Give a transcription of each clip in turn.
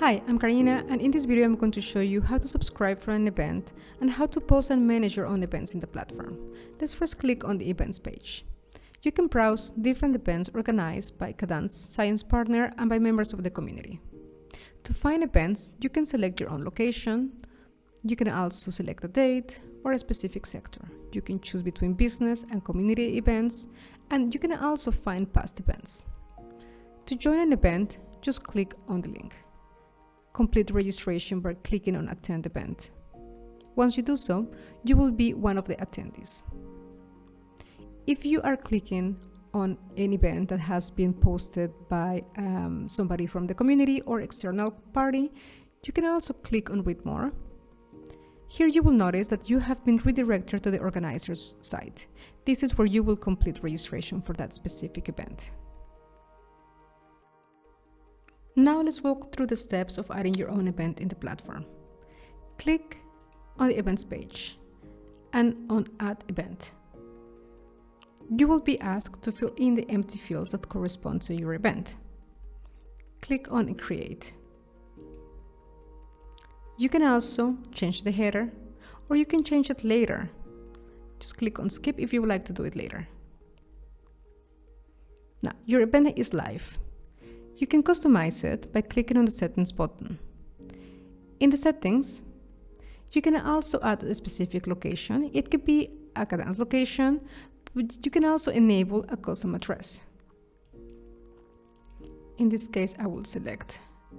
Hi, I'm Karina, and in this video I'm going to show you how to subscribe for an event and how to post and manage your own events in the platform. Let's first click on the events page. You can browse different events organized by Kadans, Science Partner, and by members of the community. To find events, you can select your own location. You can also select a date or a specific sector. You can choose between business and community events, and you can also find past events. To join an event, just click on the link. Complete registration by clicking on Attend Event. Once you do so, you will be one of the attendees. If you are clicking on an event that has been posted by somebody from the community or external party, you can also click on Read More. Here you will notice that you have been redirected to the organizer's site. This is where you will complete registration for that specific event. Now let's walk through the steps of adding your own event in the platform. Click on the events page and on Add Event. You will be asked to fill in the empty fields that correspond to your event. Click on Create. You can also change the header, or you can change it later. Just click on Skip if you would like to do it later. Now, your event is live. You can customize it by clicking on the Settings button. In the settings, you can also add a specific location. It could be a Kadans location, but you can also enable a custom address. In this case, I will select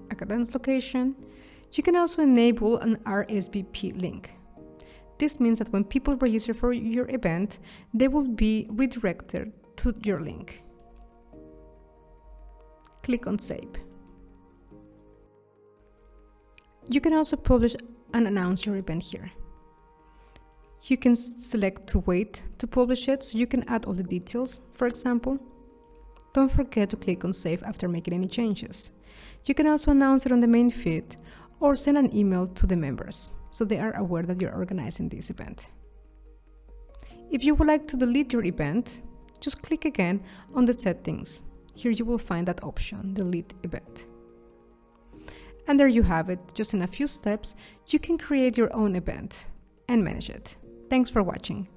a Kadans location. You can also enable an RSVP link. This means that when people register for your event, they will be redirected to your link. Click on Save. You can also publish and announce your event here. You can select to wait to publish it, so you can add all the details, for example. Don't forget to click on Save after making any changes. You can also announce it on the main feed or send an email to the members, so they are aware that you're organizing this event. If you would like to delete your event, just click again on the settings. Here you will find that option, Delete Event. And there you have it. Just in a few steps, you can create your own event and manage it. Thanks for watching.